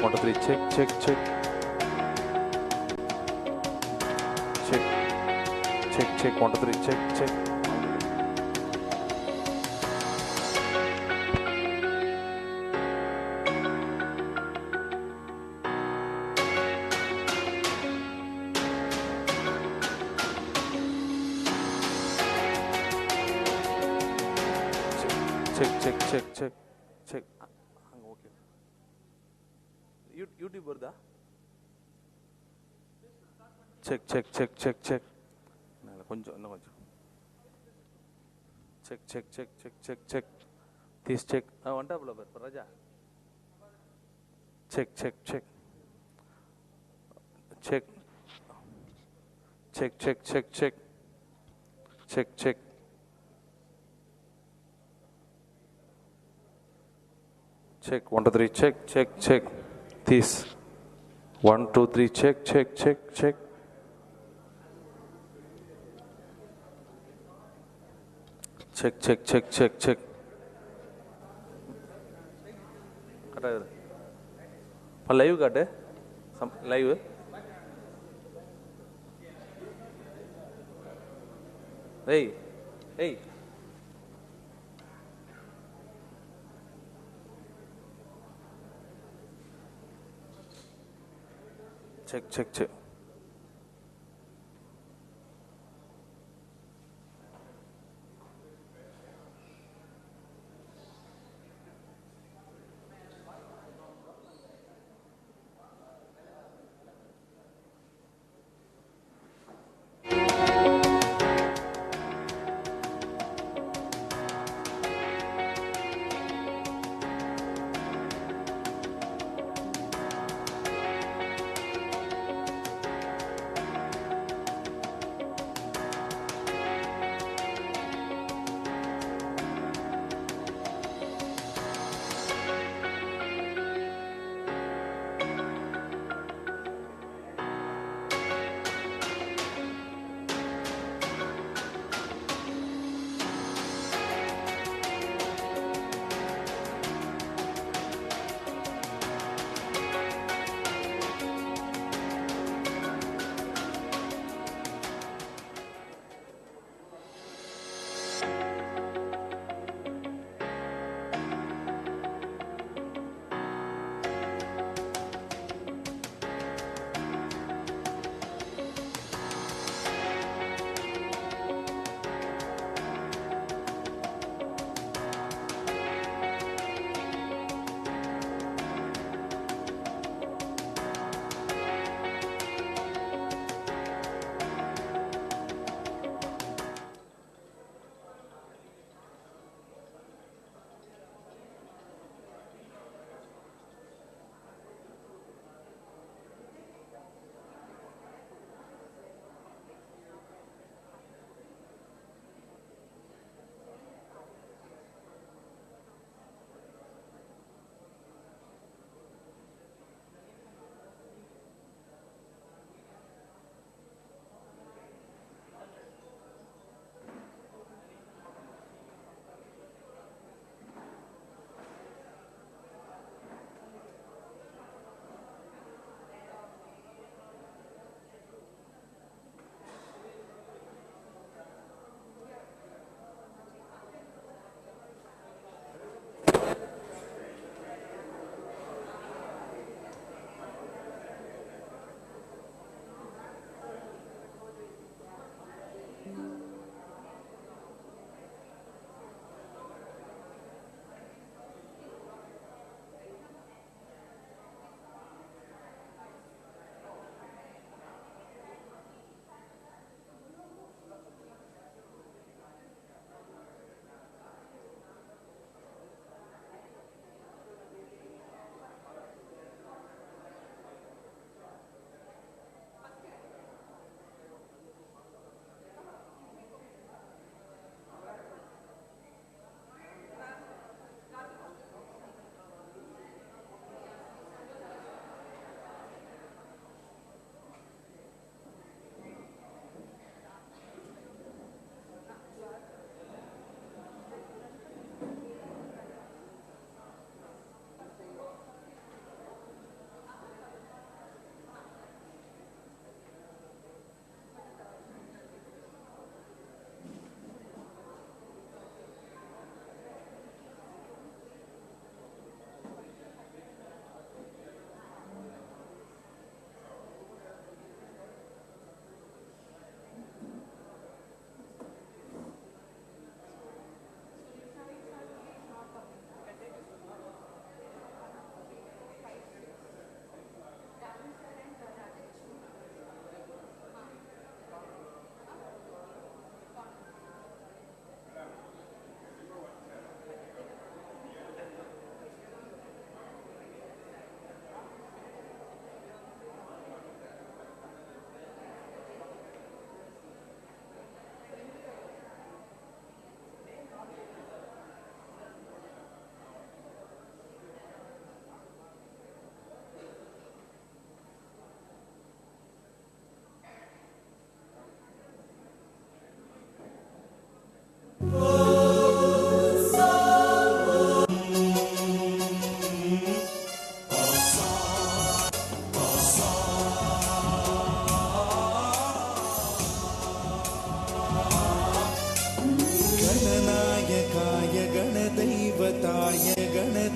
1 2 3 check check check check check check 1 2 3 check check check check check check okay YouTube வருதா check check check check check கொஞ்சம் இன்னும் கொஞ்சம் check check check check check check this check வந்துட்டாப்ல பாரு ராஜா check check check check check check check check check check check 1 2 3 check check check this 1 2 3 check check check check check check check check check கரெக்டாக live காட்டு live ஏய் ஏய் check check check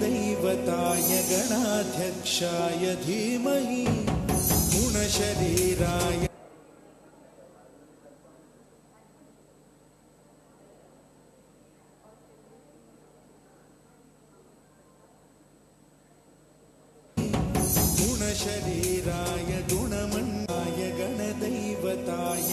गणदैवताय गणाध्यक्षाय धीमहि गुणशरीराय गुणशरीराय गुणमण्डाय गणदैवताय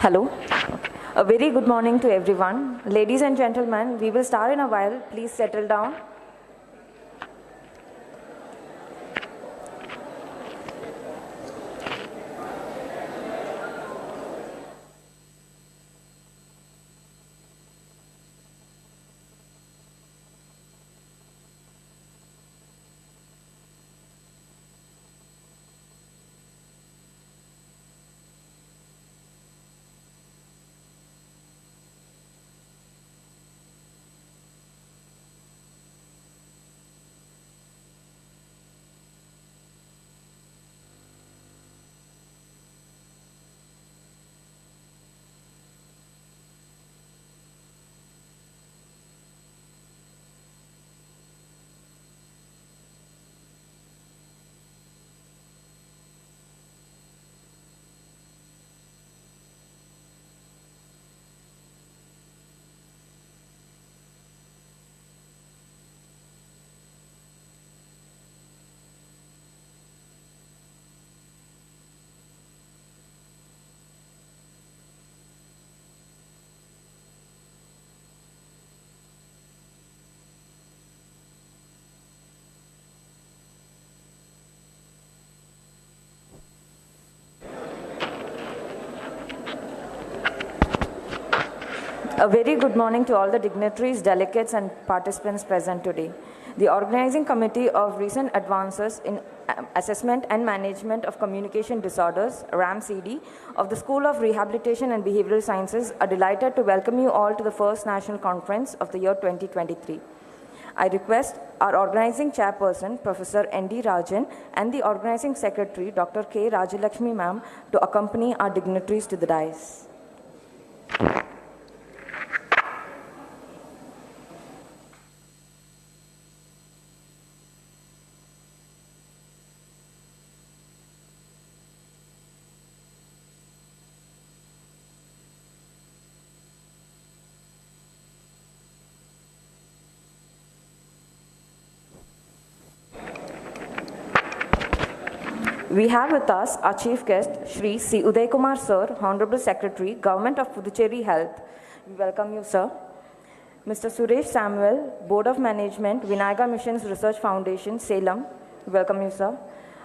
Hello. A very good morning to everyone. Ladies and gentlemen, we will start in a while. Please settle down. A very good morning to all the dignitaries, delegates, and participants present today. The organizing committee of recent advances in assessment and management of communication disorders, RAM-CD, of the School of Rehabilitation and Behavioral Sciences are delighted to welcome you all to the first national conference of the year 2023. I request our organizing chairperson, Professor N.D. Rajan, and the organizing secretary, Dr. K. Rajalakshmi ma'am, to accompany our dignitaries to the dais. We have with us our chief guest, Shri C. Uday Kumar Sir, Honorable Secretary, Government of Puducherry Health. We welcome you, sir. Mr. Suresh Samuel, Board of Management, Vinayaga Missions Research Foundation, Salem. We welcome you, sir.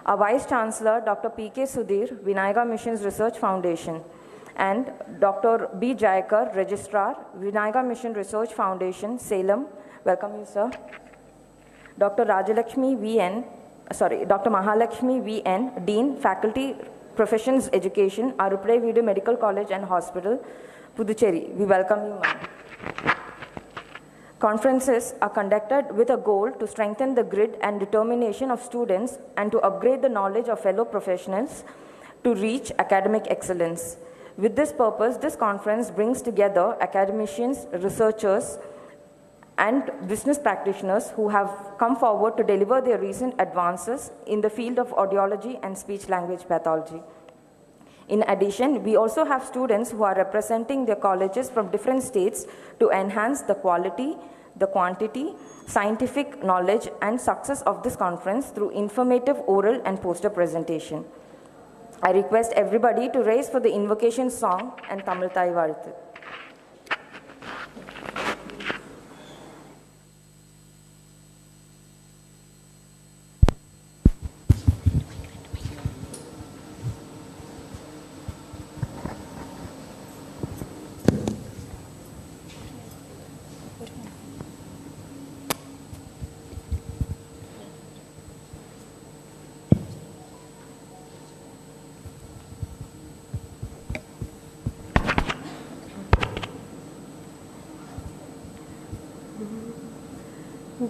Our Vice Chancellor, Dr. P.K. Sudhir, Vinayaga Missions Research Foundation. And Dr. B. Jayakar, Registrar, Vinayaga Mission Research Foundation, Salem. Welcome you, sir. Dr. Dr. Mahalakshmi V.N., Dean, Faculty, Professions Education, AARUPADAI VEEDU Medical College and Hospital, Puducherry. We welcome you, ma'am. Conferences are conducted with a goal to strengthen the grit and determination of students and to upgrade the knowledge of fellow professionals to reach academic excellence. With this purpose, this conference brings together academicians, researchers, and business practitioners who have come forward to deliver their recent advances in the field of audiology and speech-language pathology. In addition, we also have students who are representing their colleges from different states to enhance the quality, the quantity, scientific knowledge, and success of this conference through informative oral and poster presentation. I request everybody to raise for the invocation song and Tamil Thai Vazhuthu.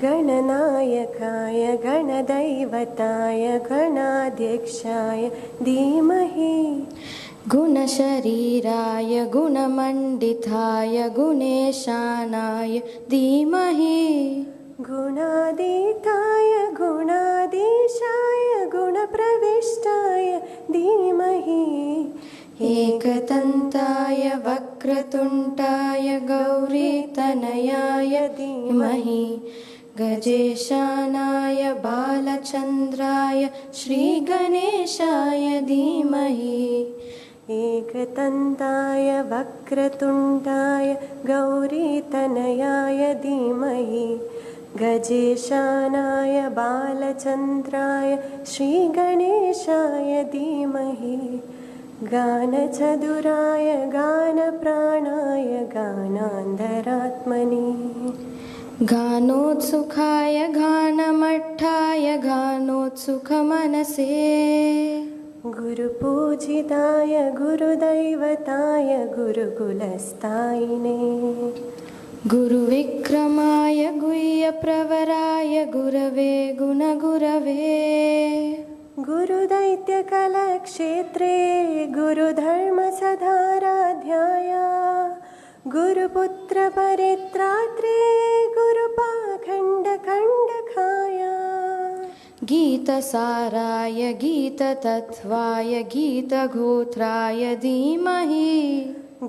गणनायकाय गणदैवताय गणाध्यक्षाय धीमहि गुणशरीराय गुणमण्डिताय गुणेशानाय धीमहि गुणातीताय गुणाधीशाय गुणप्रविष्टाय धीमहि एकदन्ताय वक्रतुण्डाय गौरीतनयाय धीमहि गजेशानाय बालचन्द्राय श्रीगणेशाय धीमहि एकदन्ताय वक्रतुण्डाय गौरीतनयाय धीमहि गजेशानाय बालचन्द्राय श्रीगणेशाय धीमहि गानचतुराय गानप्राणाय गानान्धरात्मने गानोत्सुकाय गानमट्ठाय गानोत्सुकमनसे गुरुपूजिताय गुरुदैवताय गुरुकुलस्थायिने गुरुविक्रमाय गुह्यप्रवराय गुरवे गुणगुरवे गुरुदैत्यकलक्षेत्रे गुरुधर्मसधाराध्याय गुरुपुत्रपरित्रात्रे गुरुपाखण्डखण्डकाय गीतसाराय गीततत्त्वाय गीतगोत्राय धीमहि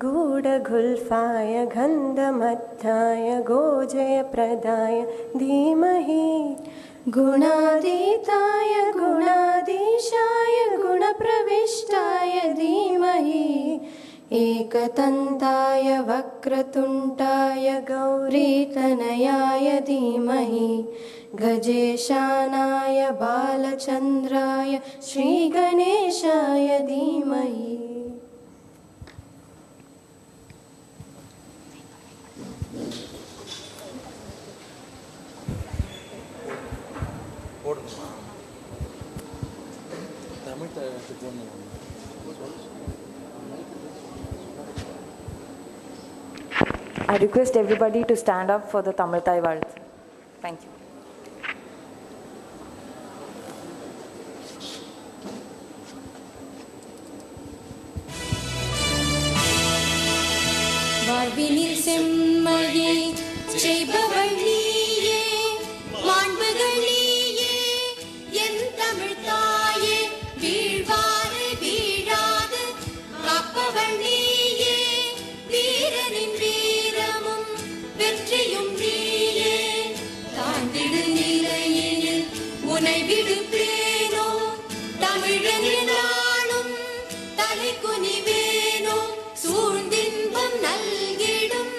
गूढगुल्फाय गन्धमत्थाय गोजयप्रदाय धीमहि गुणातीताय गुणाधीशाय गुणप्रविष्टाय धीमहि एकदन्ताय वक्रतुण्डाय गौरीतनयाय धीमहि गजेशानाय बालचन्द्राय श्रीगणेशाय धीमहि I request everybody to stand up for the Tamil Thai Varth. Thank you. வாழ்வினில் செம்மையை செய்பவள் நீயே, மாண்புகள் நீயே, என் தமிழ் தாயே, வீழ்வாரை வீழாது காப்பவள் நீயே, வீரனின் வீரமும் வெற்றியும் நீயே, தாண்டிடு நிலையில் உனை விடுப்பேனோ, தமிழனின் நாளும் தலை குனிவேனோ, சூழ்ந்தின்பம் நல்கிடும்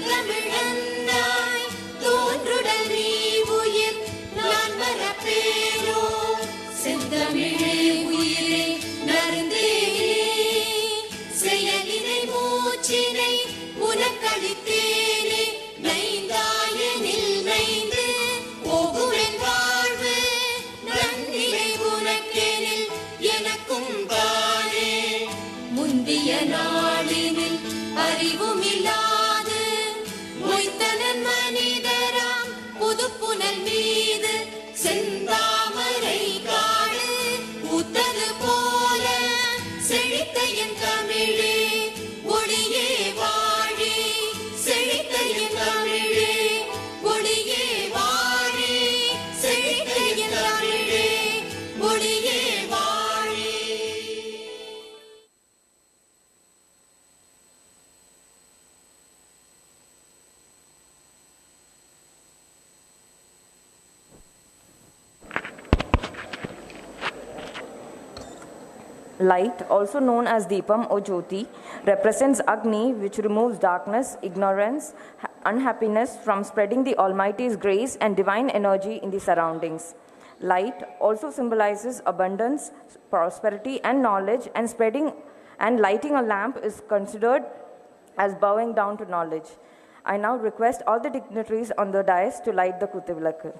தமிழந்தாய் தோன்றுடல் நீ உயிர் நான் மறப்பேனோ, செந்தமிழே உயிரே நருந்தேனே, செயலினை மூச்சினை உனக்களித்தேனே, நைந்தாயனில் நைந்து போகுமென் வாழ்வு, நன்னிலை உனக்கெனில் எனக்கும் தானே, முந்திய நாளினில் அறிவுமில்லாது மொய்த்தனன் மனிதராம் புதுப்புனல் மீது செந்தாமரை காடு பூத்தது போல செழித்த என் தமிழே, ஒளியே வாழி, செழித்த என் தமிழே, ஒளியே வாழி, செழித்த என் தமிழே, ஒளியே வாழி. Light, also known as Deepam or Jyoti, represents Agni, which removes darkness, ignorance, unhappiness from spreading the Almighty's grace and divine energy in the surroundings. Light also symbolizes abundance, prosperity, and knowledge, and spreading and lighting a lamp is considered as bowing down to knowledge. I now request all the dignitaries on the dais to light the Kuthivilakku.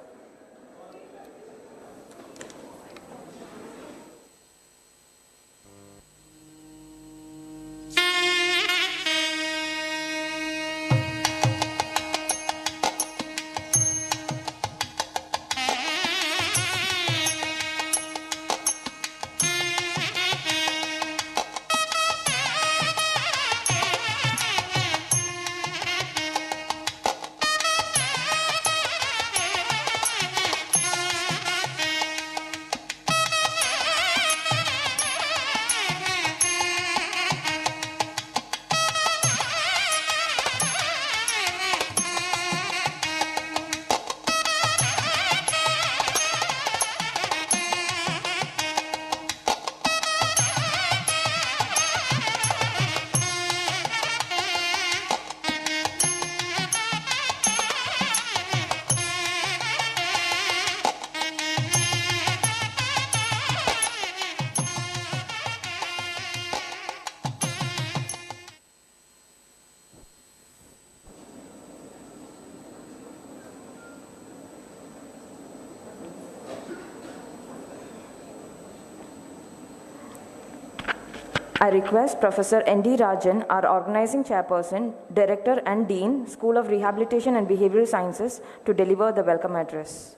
I request Professor N.D. Rajan, our organizing chairperson, director and dean, School of Rehabilitation and Behavioral Sciences, to deliver the welcome address.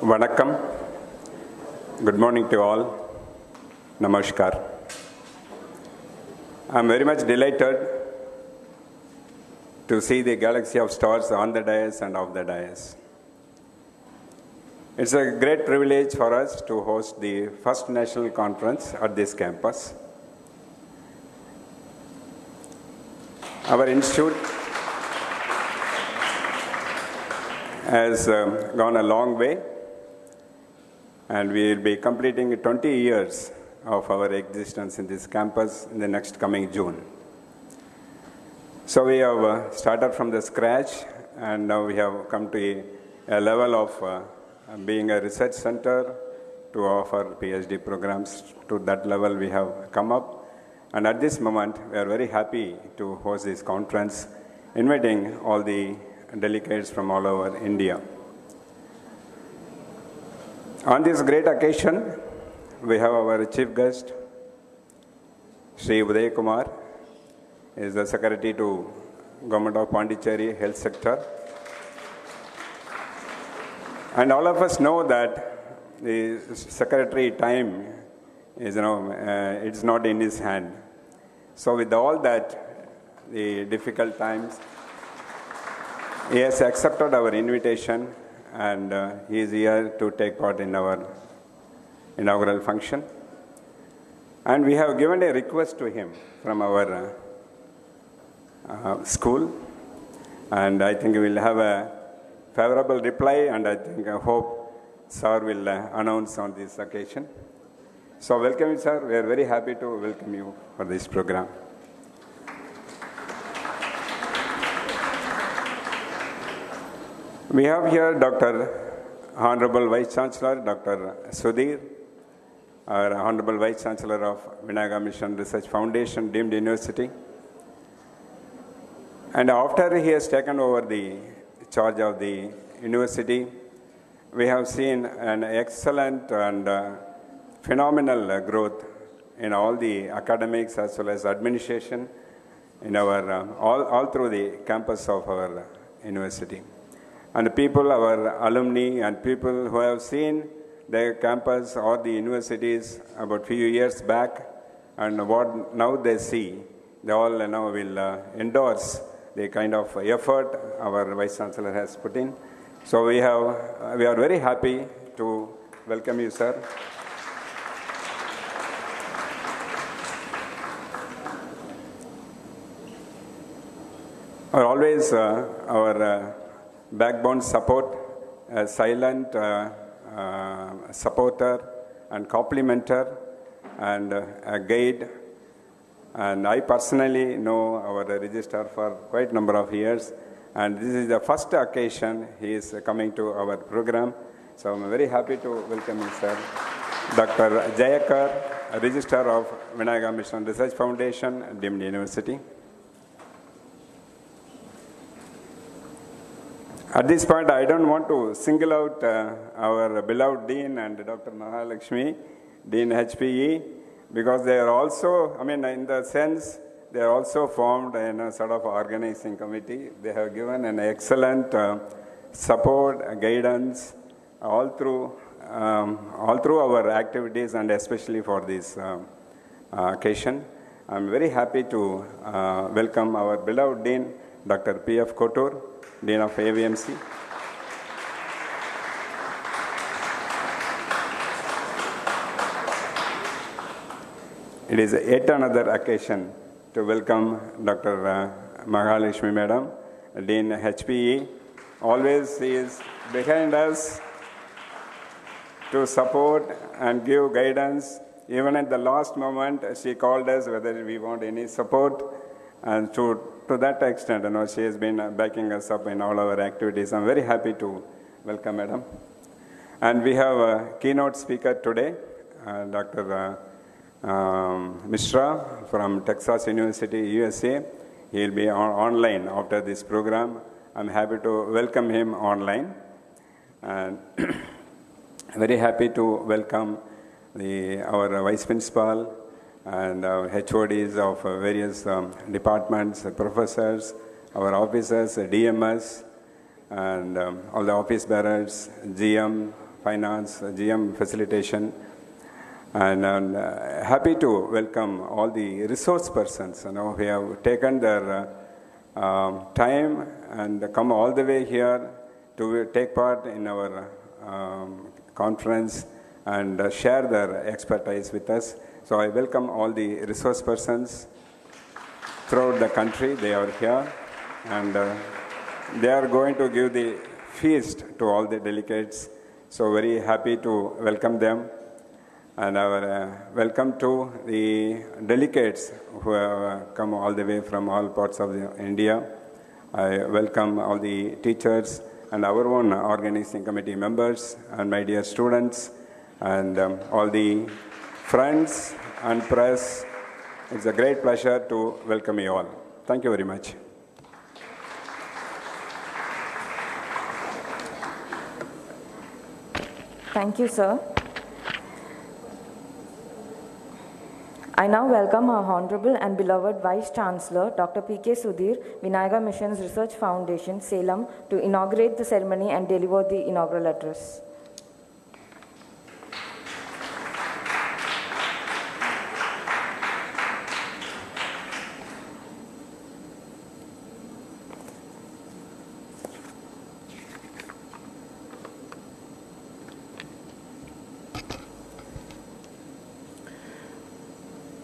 Vanakkam. Good morning to all. Namaskar. I am very much delighted to see the galaxy of stars on the dais and off the dais. It's a great privilege for us to host the first national conference at this campus. Our institute has gone a long way, and we will be completing 20 years of our existence in this campus in the next coming June. So we have started from the scratch, and now we have come to a level of being a research center to offer PhD programs. To that level we have come up, and at this moment we are very happy to host this conference, inviting all the delegates from all over India. On this great occasion, we have our chief guest, Sri Uday Kumar. He is the Secretary to Government of Pondicherry Health Sector. And all of us know that the Secretary time is, it's not in his hand. So with all that, the difficult times, he has accepted our invitation, and he is here to take part in our inaugural function. And we have given a request to him from our school, and I think we will have a favorable reply, and I hope sir will announce on this occasion. So welcome you, sir. We are very happy to welcome you for this program. We have here Dr. Honorable Vice Chancellor, Dr. Sudhir, our Honorable Vice Chancellor of Vinayaga Mission Research Foundation, deemed university. And after he has taken over the charge of the university, we have seen an excellent and phenomenal growth in all the academics as well as administration in our all through the campus of our university. And the people, our alumni and people who have seen the campus or the universities about few years back, and what now they see, they all now will endorse the kind of effort our Vice Chancellor has put in. So we are very happy to welcome you, sir. Always our backbone support, a silent supporter and complementer and a guide. And I personally know our registrar for quite a number of years, and this is the first occasion he is coming to our program. So I'm very happy to welcome you, sir. Dr. Jayakar, Registrar of Vinayaga Mission Research Foundation, deemed university. At this point, I don't want to single out our beloved Dean and Dr. Mahalakshmi, Dean HPE, because they are also, in the sense, they are also formed in a sort of organizing committee. They have given an excellent support, guidance all through our activities, and especially for this occasion. I'm very happy to welcome our beloved Dean, Dr. P.F. Kotur, Dean of AVMC. It is yet another occasion to welcome Dr. Mahalakshmi Madam, Dean HPE. Always she is behind us to support and give guidance. Even at the last moment, she called us whether we want any support, and to that extent, she has been backing us up in all our activities. I'm very happy to welcome Madam. And we have a keynote speaker today, Dr. Mishra from Texas University, USA. He will be online after this program, I'm happy to welcome him online. And very happy to welcome our Vice Principal and our HODs of various departments, professors, our officers, DMS, and all the office bearers, GM, Finance, GM Facilitation. And I'm happy to welcome all the resource persons, who have taken their time and come all the way here to take part in our conference and share their expertise with us. So I welcome all the resource persons throughout the country. They are here, and they are going to give the feast to all the delegates. So very happy to welcome them. And our welcome to the delegates who have come all the way from all parts of India. I welcome all the teachers and our own organizing committee members and my dear students and all the friends and press. It's a great pleasure to welcome you all. Thank you very much. Thank you, sir. I now welcome our Honorable and beloved Vice Chancellor, Dr. P.K. Sudhir, Vinayaga Missions Research Foundation, Salem, to inaugurate the ceremony and deliver the inaugural address.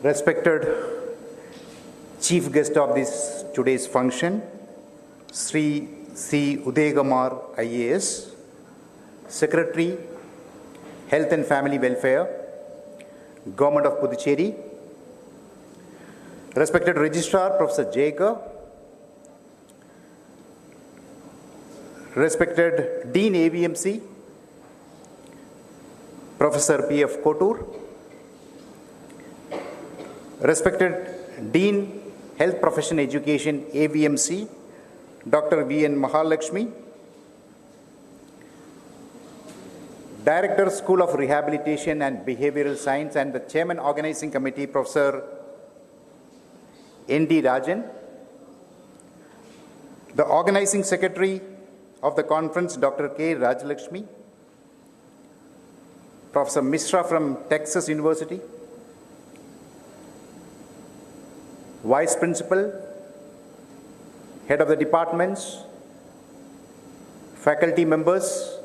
Respected chief guest of this today's function, Sri C. Udayakumar IAS, Secretary, Health and Family Welfare, Government of Puducherry, respected Registrar Professor Jacob, respected Dean AVMC, Professor P.F. Kotur, respected Dean Health Profession Education AVMC, Dr. V.N. Mahalakshmi, Director School of Rehabilitation and Behavioral Science and the Chairman Organizing Committee, Professor N.D. Rajan, the Organizing Secretary of the conference, Dr. K. Rajalakshmi, Professor Mishra from Texas University, Vice Principal, Head of the Departments, faculty members,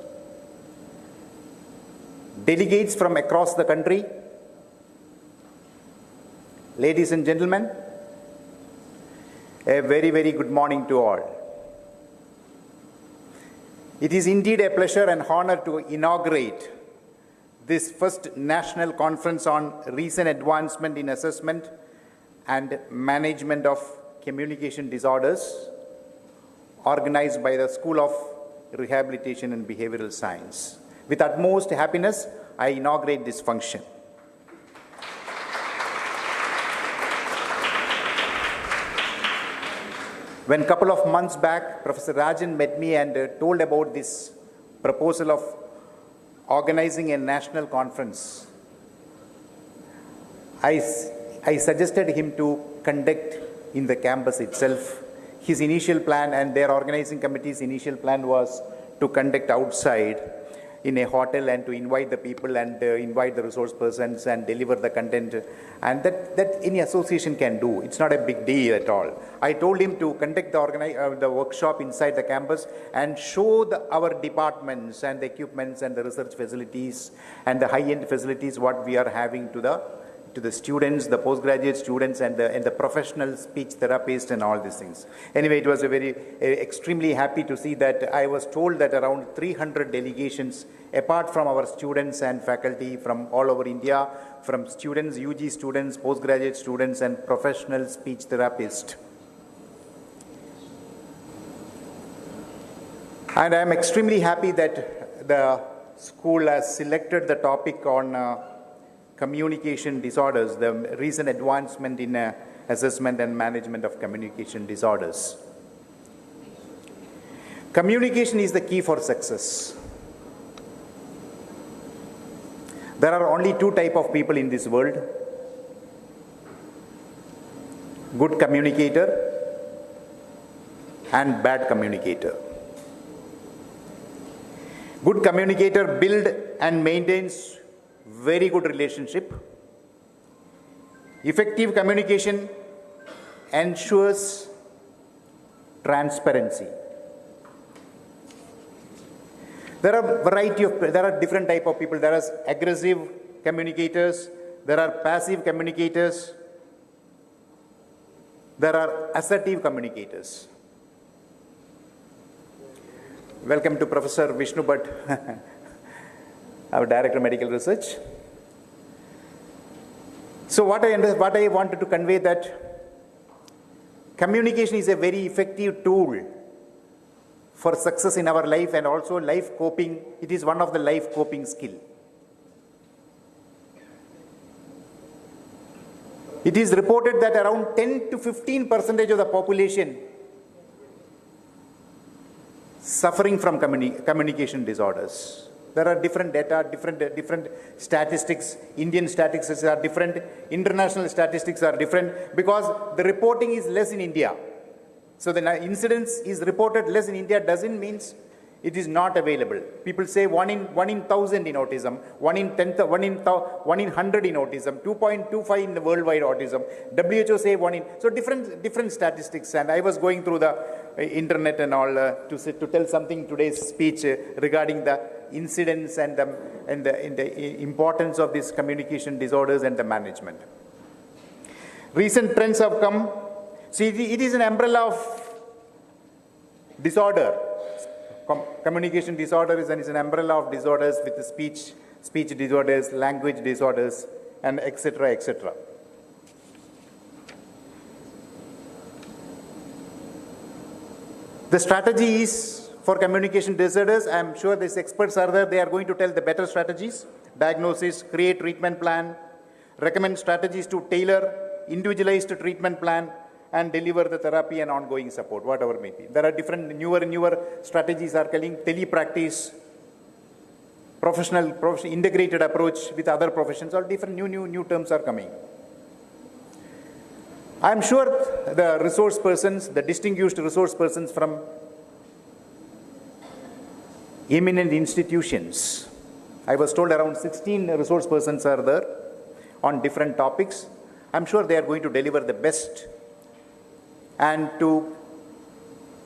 delegates from across the country, ladies and gentlemen, a very, very good morning to all. It is indeed a pleasure and honor to inaugurate this first national conference on recent advancement in assessment and management of communication disorders, organized by the School of Rehabilitation and Behavioral Science. With utmost happiness, I inaugurate this function. When a couple of months back, Professor Rajan met me and told about this proposal of organizing a national conference, I suggested him to conduct in the campus itself. His initial plan and their organizing committee's initial plan was to conduct outside in a hotel and to invite the people and invite the resource persons and deliver the content, and that any association can do. It's not a big deal at all. I told him to conduct the workshop inside the campus and show our departments and the equipments and the research facilities and the high-end facilities what we are having to the students, the postgraduate students, and the professional speech therapists and all these things. Anyway, it was extremely happy to see that I was told that around 300 delegations, apart from our students and faculty from all over India, from students, UG students, postgraduate students, and professional speech therapists. And I am extremely happy that the school has selected the topic on communication disorders, the recent advancement in assessment and management of communication disorders. Communication is the key for success. There are only two types of people in this world: good communicator and bad communicator. Good communicator builds and maintains very good relationship. Effective communication ensures transparency. There are different type of people. There are aggressive communicators, there are passive communicators, there are assertive communicators. Welcome to Professor Vishnu Bhatt, our Director of Medical Research. So what I wanted to convey that communication is a very effective tool for success in our life, and also life coping. It is one of the life coping skill. It is reported that around 10 to 15% of the population suffering from communication disorders. There are different data, different statistics. Indian statistics are different. International statistics are different because the reporting is less in India. So the incidence is reported less in India doesn't mean it is not available. People say 1 in 1,000 in autism, 1 in 100 in autism, 2.25 in the worldwide autism. WHO say 1 in. So different statistics. And I was going through the internet and all to tell something today's speech regarding the incidence and the importance of these communication disorders and the management. Recent trends have come. See, it is an umbrella of disorder. Communication disorder is an umbrella of disorders with speech disorders, language disorders, and etc., etc. The strategy is for communication disorders. I am sure these experts are there. They are going to tell the better strategies: diagnosis, create treatment plan, recommend strategies to tailor individualized treatment plan, and deliver the therapy and ongoing support, whatever may be. There are different newer strategies are calling telepractice, professional integrated approach with other professions, or different new terms are coming. I am sure the resource persons, the distinguished resource persons from eminent institutions, I was told around 16 resource persons are there on different topics. I'm sure they are going to deliver the best and to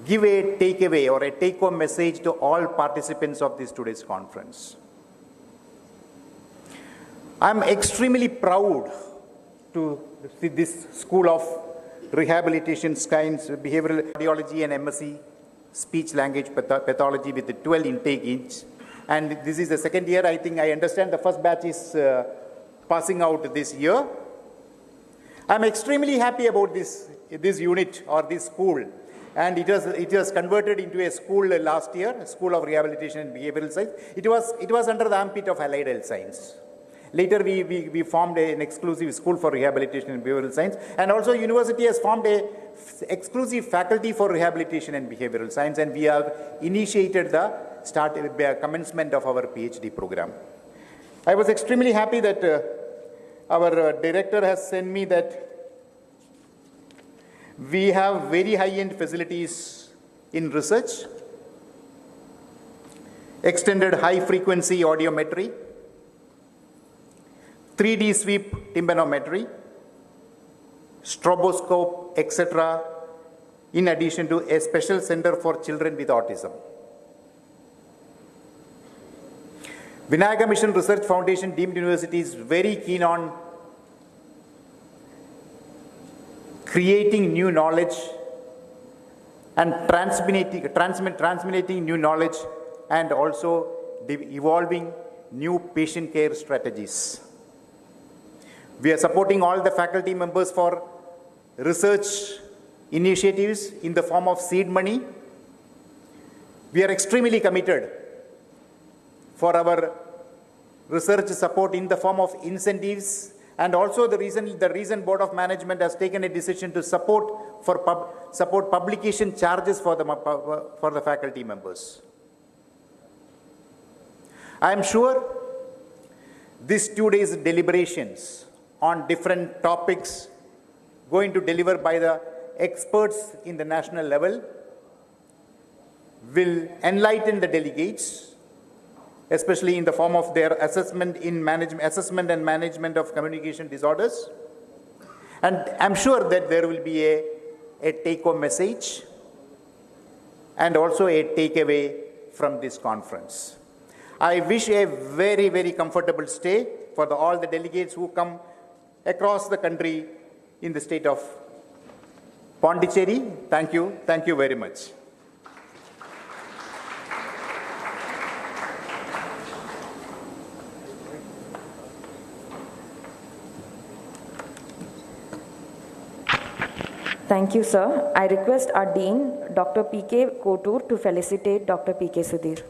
give a takeaway or a take-home message to all participants of this today's conference. I'm extremely proud to see this School of Rehabilitation Science, Behavioral Cardiology and MSc Speech Language Pathology with the 12 intake each. And this is the second year. I think I understand the first batch is passing out this year. I'm extremely happy about this unit or this school, and it was converted into a school last year, a School of Rehabilitation and Behavioral Science. It was under the armpit of Allied Health Science. Later we formed an exclusive school for rehabilitation and behavioral science, and also university has formed a exclusive faculty for rehabilitation and behavioral science, and we have initiated the commencement of our PhD program. I was extremely happy that our director has sent me that we have very high-end facilities in research, extended high-frequency audiometry, 3D sweep tympanometry, stroboscope, etc., in addition to a special center for children with autism. Vinayaga Mission Research Foundation deemed university is very keen on creating new knowledge and transmitting new knowledge, and also evolving new patient care strategies. We are supporting all the faculty members for research initiatives in the form of seed money. We are extremely committed for our research support in the form of incentives And also the recent Board of Management has taken a decision to support publication charges for the faculty members. I am sure these 2 days deliberations on different topics going to deliver by the experts in the national level will enlighten the delegates, especially in the form of their assessment and management of communication disorders. And I'm sure that there will be a take-home message and also a takeaway from this conference. I wish a very, very comfortable stay for all the delegates who come across the country in the state of Pondicherry. Thank you. Thank you very much. Thank you, sir. I request our Dean, Dr. P.K. Kotur, to felicitate Dr. P.K. Sudhir.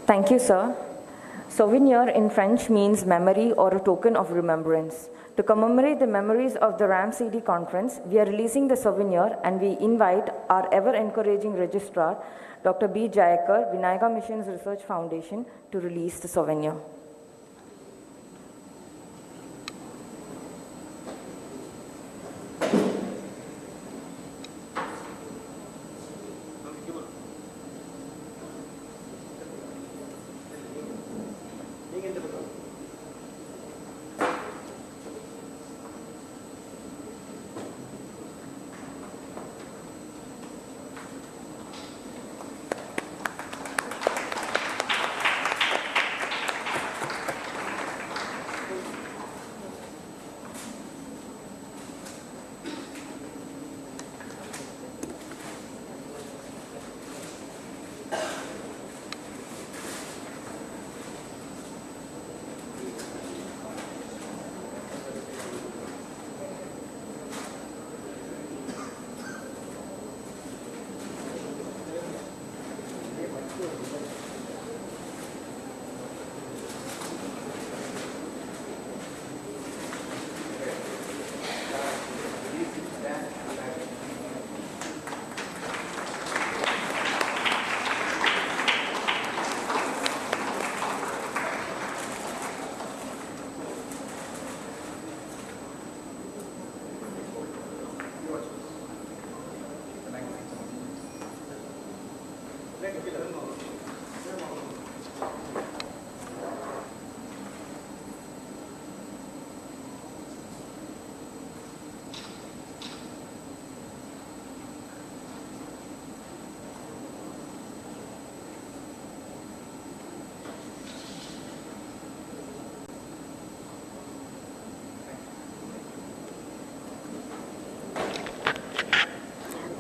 Thank you, sir. Souvenir in French means memory or a token of remembrance. To commemorate the memories of the RAM-CD conference, we are releasing the souvenir and we invite our ever-encouraging registrar, Dr. B. Jayakar, Vinayaga Missions Research Foundation, to release the souvenir.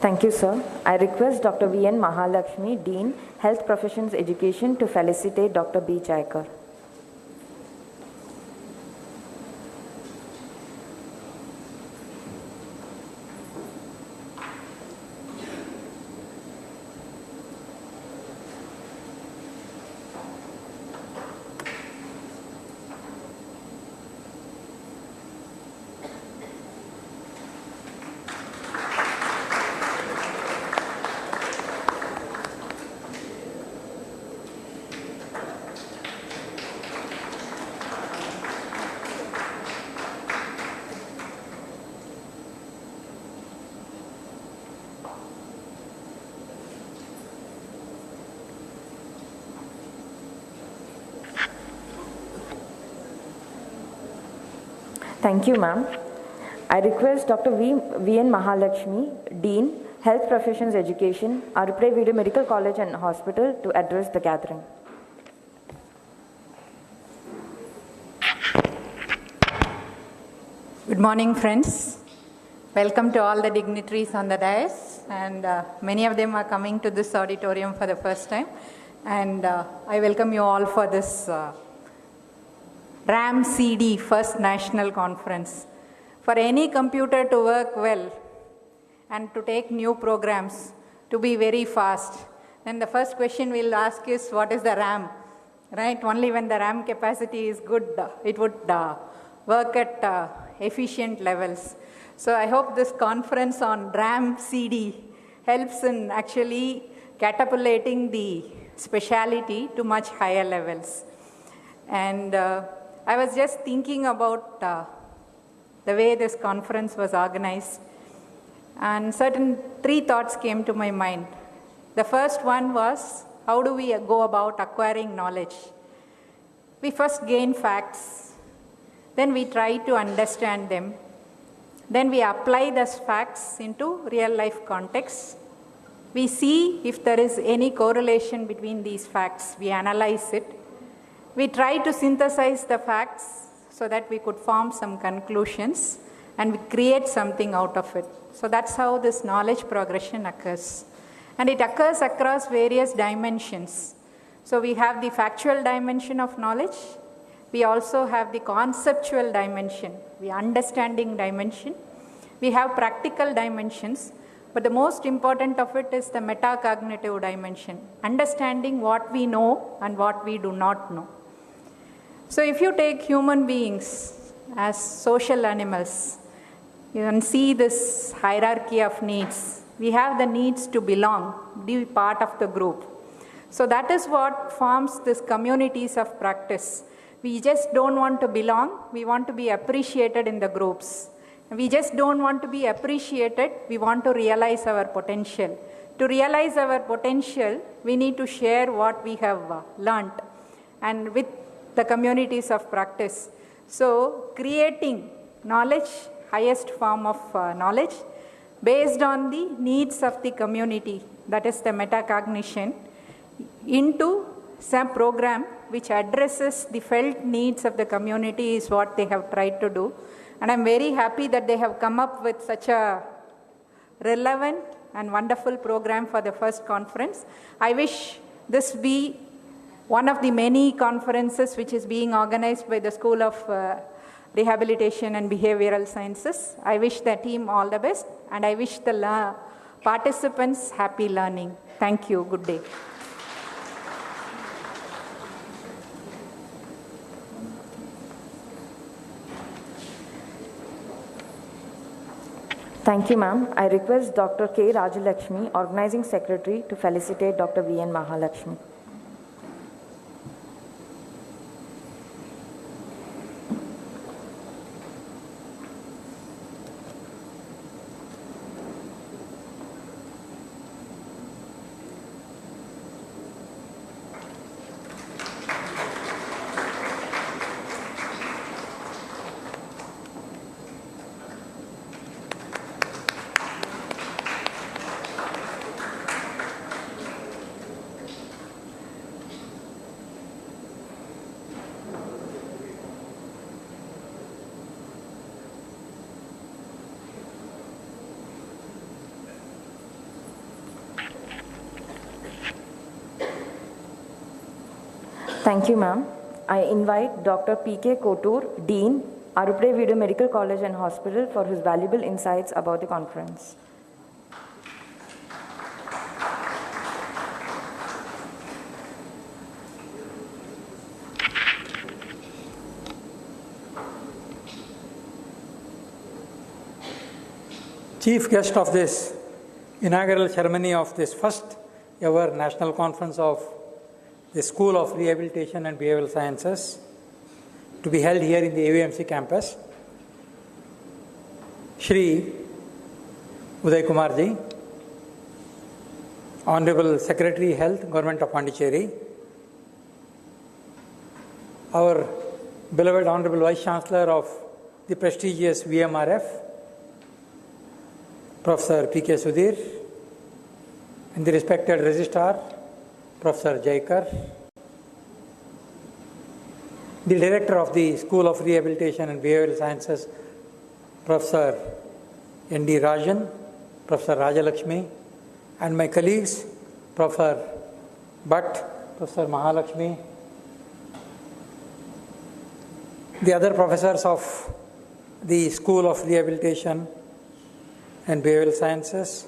Thank you, sir. I request Dr. V.N. Mahalakshmi, Dean, Health Professions Education, to felicitate Dr. B. Jayakar. Thank you, ma'am. I request Dr. V.N. Mahalakshmi, Dean, Health Professions Education, VEEDU Medical College and Hospital, to address the gathering. Good morning, friends. Welcome to all the dignitaries on the dais, and many of them are coming to this auditorium for the first time. And I welcome you all for this RAM-CD First National Conference. For any computer to work well and to take new programs, to be very fast, then the first question we'll ask is, what is the RAM? Right? Only when the RAM capacity is good, it would work at efficient levels. So I hope this conference on RAM-CD helps in actually catapulting the specialty to much higher levels. And I was just thinking about the way this conference was organized, and certain 3 thoughts came to my mind. The first one was, how do we go about acquiring knowledge? We first gain facts, then we try to understand them, then we apply those facts into real life contexts. We see if there is any correlation between these facts, we analyze it. We try to synthesize the facts so that we could form some conclusions and we create something out of it. So that's how this knowledge progression occurs. And it occurs across various dimensions. So we have the factual dimension of knowledge. We also have the conceptual dimension, the understanding dimension. We have practical dimensions, but the most important of it is the metacognitive dimension, understanding what we know and what we do not know. So if you take human beings as social animals, you can see this hierarchy of needs. We have the needs to belong, be part of the group. So that is what forms these communities of practice. We just don't want to belong, we want to be appreciated in the groups. We just don't want to be appreciated, we want to realize our potential. To realize our potential, we need to share what we have learned, and with the communities of practice. So creating knowledge, highest form of knowledge, based on the needs of the community, that is the metacognition, into some program which addresses the felt needs of the community is what they have tried to do. And I'm very happy that they have come up with such a relevant and wonderful program for the first conference. I wish this be one of the many conferences which is being organized by the School of Rehabilitation and Behavioral Sciences. I wish the team all the best, and I wish the participants happy learning. Thank you. Good day. Thank you, ma'am. I request Dr. K. Rajalakshmi, Organizing Secretary, to felicitate Dr. V.N. Mahalakshmi. Thank you, ma'am. I invite Dr. P.K. Kotur, Dean, VEEDU Medical College and Hospital, for his valuable insights about the conference. Chief guest of this inaugural ceremony of this first ever national conference of the School of Rehabilitation and Behavioral Sciences, to be held here in the AVMC campus, Shri Uday Kumarji, Honorable Secretary Health, Government of Pondicherry, our beloved Honorable Vice Chancellor of the prestigious VMRF, Professor P.K. Sudhir, and the respected Registrar, Professor Jaikar, the Director of the School of Rehabilitation and Behavioral Sciences, Professor N.D. Rajan, Professor Rajalakshmi, and my colleagues, Professor Bhatt, Professor Mahalakshmi, the other professors of the School of Rehabilitation and Behavioral Sciences,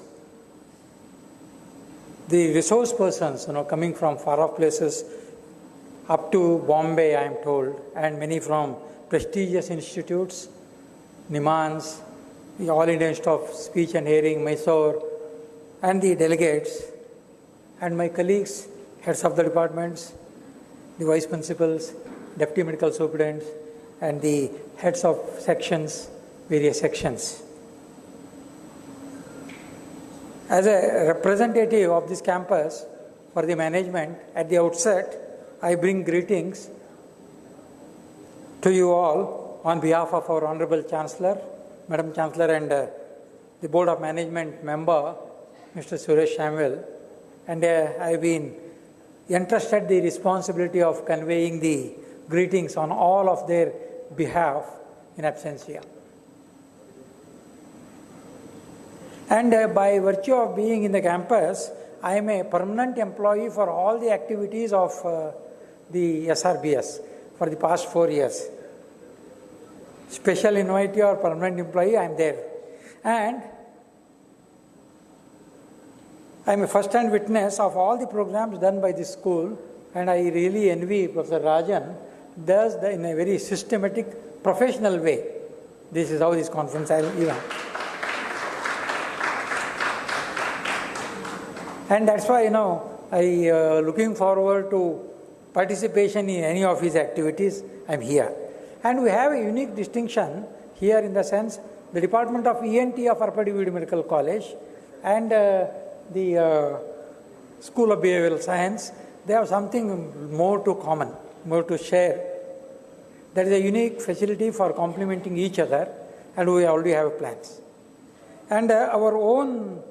the resource persons, coming from far-off places up to Bombay, I am told, and many from prestigious institutes, NIMANS, the All India Institute of Speech and Hearing, Mysore, and the delegates, and my colleagues, heads of the departments, the vice principals, deputy medical superintendents, and the heads of sections, various sections. As a representative of this campus for the management, at the outset, I bring greetings to you all on behalf of our Honorable Chancellor, Madam Chancellor, and the Board of Management member, Mr. Suresh Samuel. And I have been entrusted the responsibility of conveying the greetings on all of their behalf in absentia. And by virtue of being in the campus, I am a permanent employee for all the activities of the SRBS for the past 4 years. Special invitee or permanent employee, I am there. And I am a first-hand witness of all the programs done by this school, and I really envy Professor Rajan does in a very systematic, professional way. This is how this conference I will even. And that's why, I looking forward to participation in any of his activities. I am here. And we have a unique distinction here in the sense the Department of ENT of AARUPADAI VEEDU Medical College and the School of Behavioral Science, they have something more to common, more to share. That is a unique facility for complementing each other, and we already have plans. And our own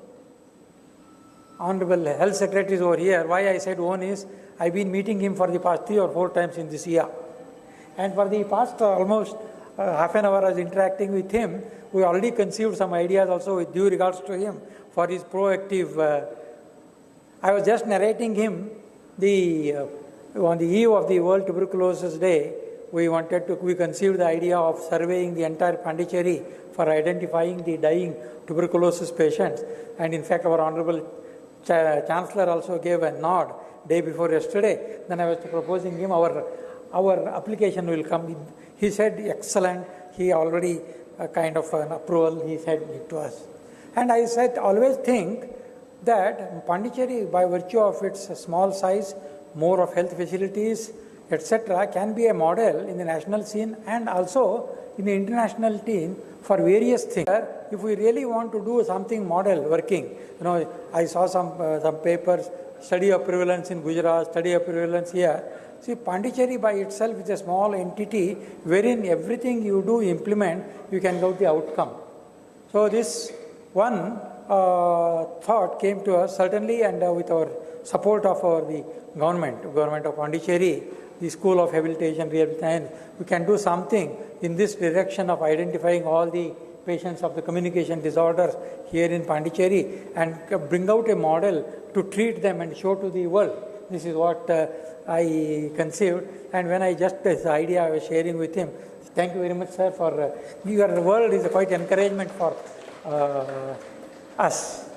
Honorable Health Secretary is over here. Why I said own is, I've been meeting him for the past 3 or 4 times in this year. And for the past almost half an hour I was interacting with him. We already conceived some ideas also with due regards to him for his proactive. I was just narrating him on the eve of the World Tuberculosis Day, we conceived the idea of surveying the entire Pondicherry for identifying the dying tuberculosis patients. And in fact, our Honorable Chancellor also gave a nod day before yesterday. Then I was proposing him our application will come. He said, excellent. He already kind of an approval, he said it to us. And I said, always think that Pondicherry, by virtue of its small size, more of health facilities, etc., can be a model in the national scene and also in the international scene for various things. If we really want to do something model working, I saw some papers, study of prevalence in Gujarat, study of prevalence here. See, Pondicherry by itself is a small entity wherein everything you do implement, you can get the outcome. So this one thought came to us certainly, and with our support of the government of Pondicherry, the School of Rehabilitation, we can do something in this direction of identifying all the patients of the communication disorders here in Pondicherry and bring out a model to treat them and show to the world. This is what I conceived, and when I just this idea I was sharing with him. Thank you very much, sir, for your word is quite encouragement for us.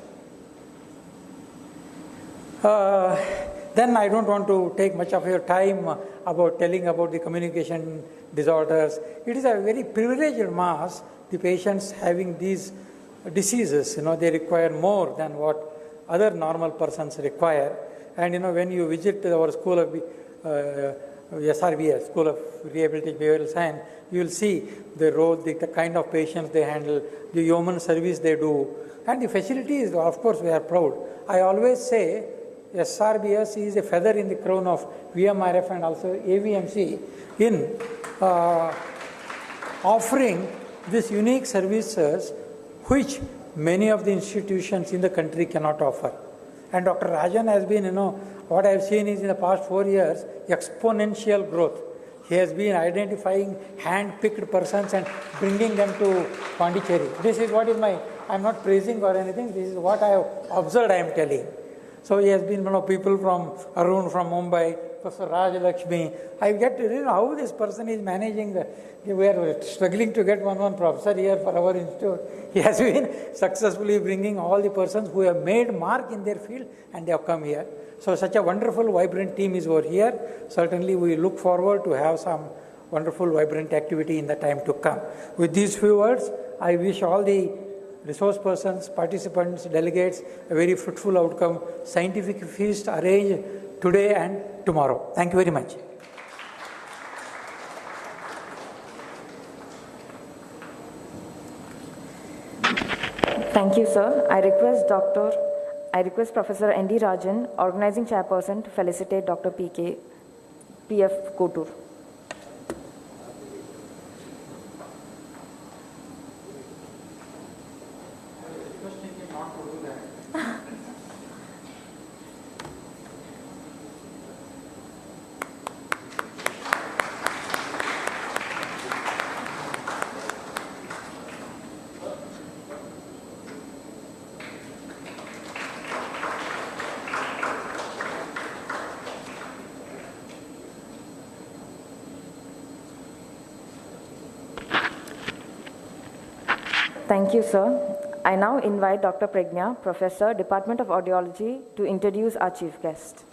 Then I don't want to take much of your time about telling about the communication disorders. It is a very privileged mass, the patients having these diseases. They require more than what other normal persons require. And when you visit our school of SRBS, School of Rehabilitation Behavioral Science, you will see the role, the kind of patients they handle, the human service they do, and the facilities. Of course, we are proud. I always say SRBS is a feather in the crown of VMRF and also AVMC in offering these unique services which many of the institutions in the country cannot offer. And Dr. Rajan has been, what I have seen is in the past 4 years, exponential growth. He has been identifying hand-picked persons and bringing them to Pondicherry. This is what is I am not praising or anything, this is what I have observed, I am telling. So he has been, people from Arun from Mumbai, Professor Raj Lakshmi. I get to know how this person is managing we are struggling to get one professor here for our institute. He has been successfully bringing all the persons who have made mark in their field and they have come here. So such a wonderful, vibrant team is over here. Certainly we look forward to have some wonderful, vibrant activity in the time to come. With these few words, I wish all the resource persons, participants, delegates a very fruitful outcome, scientific feast arranged today and tomorrow. Thank you very much. Thank you, sir. I request Professor N.D. Rajan, Organizing Chairperson, to felicitate Dr. P.F. Kotur. Thank you, sir. I now invite Dr. Pragya, Professor, Department of Audiology, to introduce our chief guest.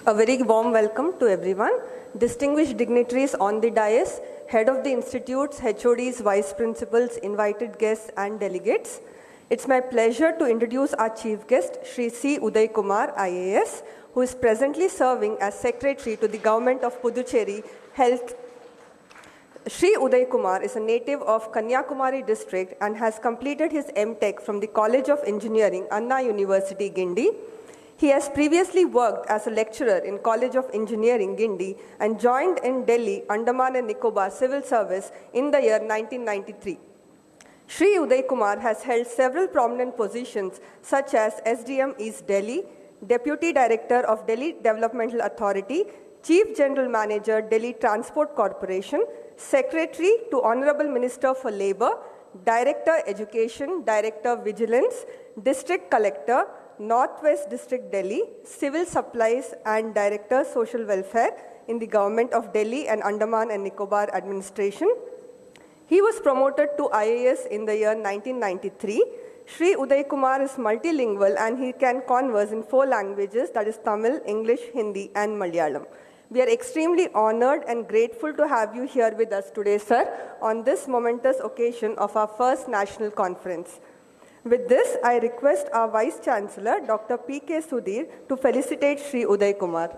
A very warm welcome to everyone. Distinguished dignitaries on the dais, head of the institutes, HODs, vice principals, invited guests and delegates. It's my pleasure to introduce our chief guest, Shri C. Uday Kumar, IAS, who is presently serving as Secretary to the Government of Puducherry Health. Shri Uday Kumar is a native of Kanyakumari district and has completed his M.Tech from the College of Engineering, Anna University, Guindy. He has previously worked as a lecturer in College of Engineering, Guindy, and joined in Delhi, Andaman and Nicobar Civil Service in the year 1993. Shri Uday Kumar has held several prominent positions such as SDM East Delhi, Deputy Director of Delhi Developmental Authority, Chief General Manager, Delhi Transport Corporation, Secretary to Honorable Minister for Labour, Director Education, Director Vigilance, District Collector, Northwest District Delhi, Civil Supplies and Director Social Welfare in the Government of Delhi and Andaman and Nicobar Administration. He was promoted to IAS in the year 1993. Shri Uday Kumar is multilingual and he can converse in 4 languages, that is Tamil, English, Hindi and Malayalam. We are extremely honored and grateful to have you here with us today, sir, on this momentous occasion of our first national conference. With this, I request our Vice Chancellor, Dr. P.K. Sudhir, to felicitate Shri Uday Kumar.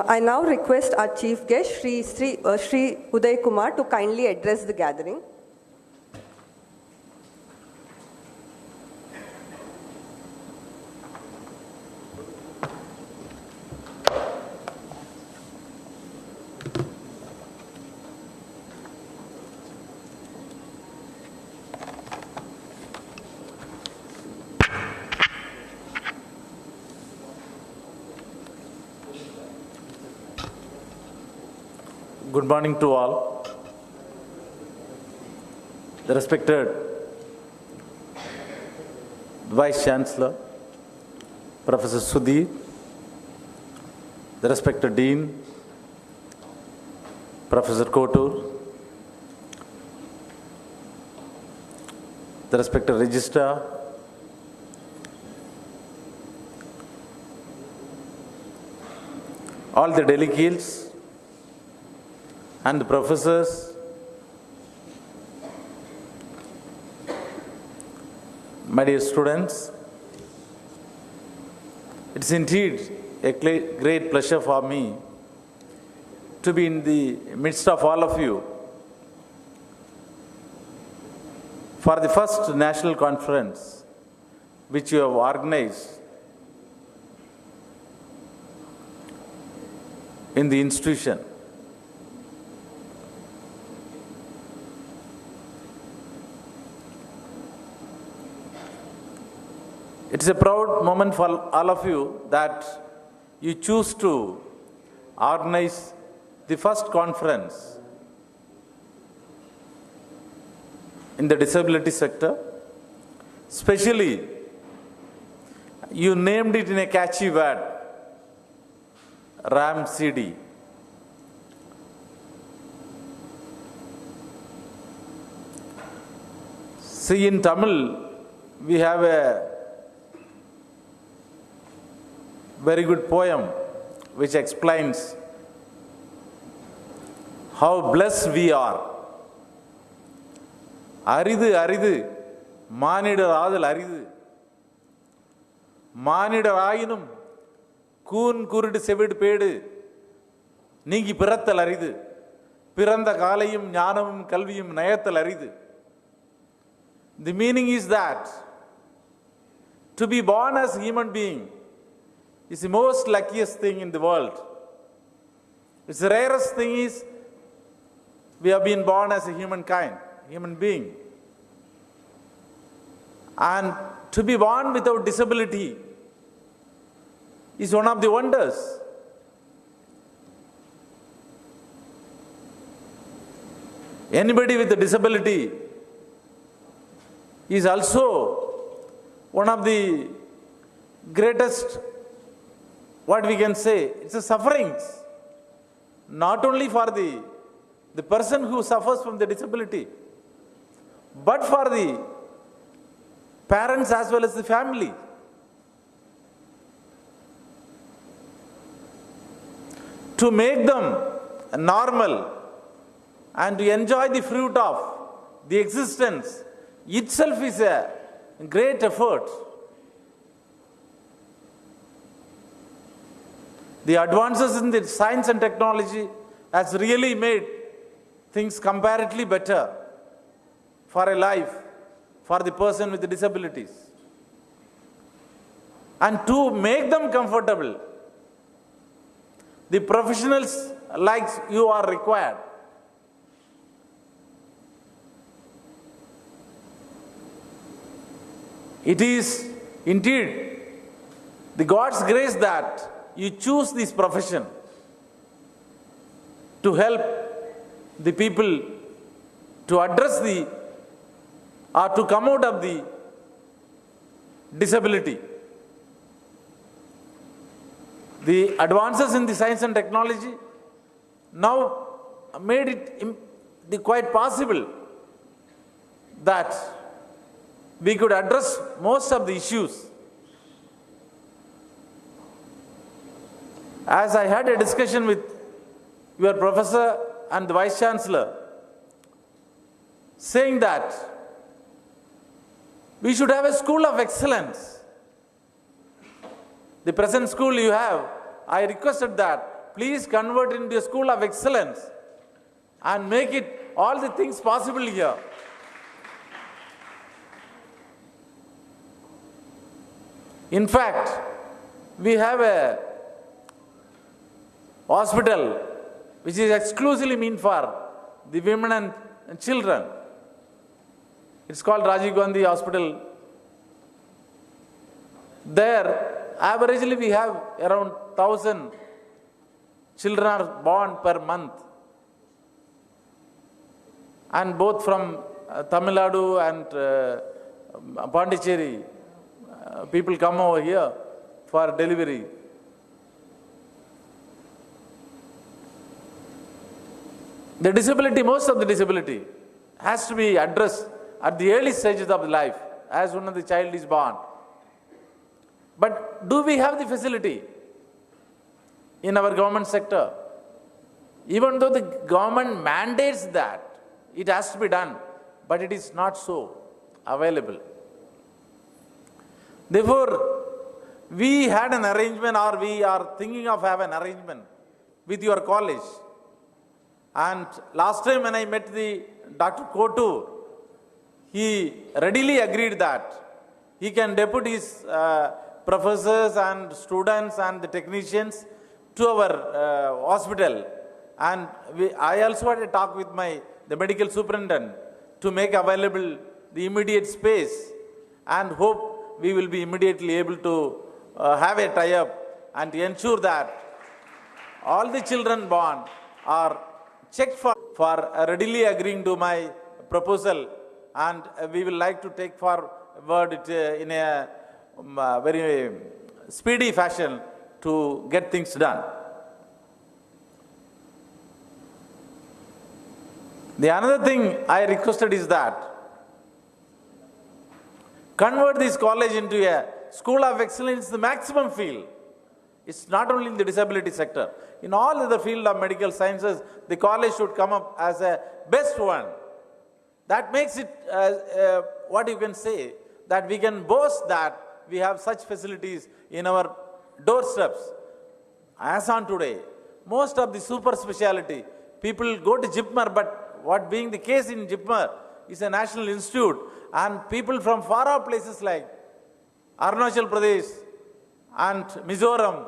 I now request our chief guest, Shri Uday Kumar, to kindly address the gathering. Good morning to all. The respected Vice Chancellor, Professor Sudhir, the respected Dean, Professor Kotur, the respected Registrar, all the delegates and the professors, my dear students, it's indeed a great pleasure for me to be in the midst of all of you for the first national conference which you have organized in the institution. It's a proud moment for all of you that you choose to organize the first conference in the disability sector. Especially, you named it in a catchy word, RAM CD. See, in Tamil, we have a very good poem which explains how blessed we are. Aridu, aridu, manidar aadal aridu. Manidar ayinum, Koon crude செவிடு pad நீங்கி பிறத்தல் அரிது, பிறந்த காலையும் ஞானமும் கல்வியும் நயத்தல் அரிது. The meaning is that to be born as a human being is the most luckiest thing in the world. It's the rarest thing is we have been born as a human being. And to be born without disability is one of the wonders. Anybody with a disability is also one of the greatest, what we can say, it's a sufferings. Not only for the person who suffers from the disability, but for the parents as well as the family. To make them normal and to enjoy the fruit of the existence itself is a great effort. The advances in the science and technology has really made things comparatively better for a life for the person with the disabilities. And to make them comfortable, the professionals like you are required. It is indeed the God's grace that you choose this profession to help the people to address or to come out of the disability. The advances in the science and technology now made it quite possible that we could address most of the issues. As I had a discussion with your professor and the Vice Chancellor, saying that we should have a school of excellence. The present school you have, I requested that please convert it into a school of excellence and make it all the things possible here. In fact, we have a hospital which is exclusively meant for the women and children. It's called Rajiv Gandhi Hospital. There, averagely we have around 1,000 children are born per month. and both from Tamil Nadu and Pondicherry, people come over here for delivery. The disability, most of the disability, has to be addressed at the early stages of life, as soon as the child is born. But do we have the facility in our government sector? Even though the government mandates that it has to be done, but it is not so available. Therefore, we had an arrangement, or we are thinking of having an arrangement with your college. And last time when I met the Dr. Kotur, he readily agreed that he can depute his professors and students and the technicians to our hospital. And I also had a talk with the medical superintendent to make available the immediate space, and hope we will be immediately able to have a tie-up and ensure that all the children born are checked for readily agreeing to my proposal, and we will like to take forward it in a very speedy fashion to get things done. The another thing I requested is that convert this college into a school of excellence, the maximum field. It's not only in the disability sector. In all other fields of medical sciences, the college should come up as a best one. That makes it, what you can say, that we can boast that we have such facilities in our doorsteps. As on today, most of the super speciality, people go to JIPMER, but what being the case in JIPMER is a national institute, and people from far off places like Arunachal Pradesh and Mizoram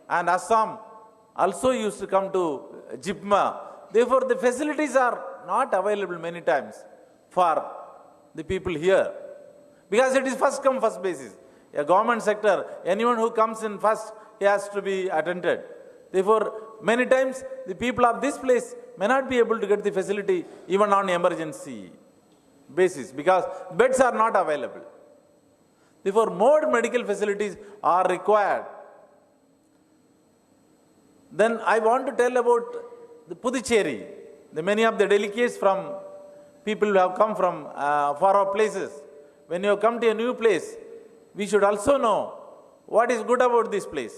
and Assam also used to come to JIPMER. Therefore, the facilities are not available many times for the people here, because it is first come first basis. A government sector, anyone who comes in first, he has to be attended. Therefore, many times the people of this place may not be able to get the facility even on emergency basis, because beds are not available. Therefore, more medical facilities are required. Then I want to tell about the Puducherry. Many of the delegates from people who have come from far off places. When you come to a new place, we should also know what is good about this place.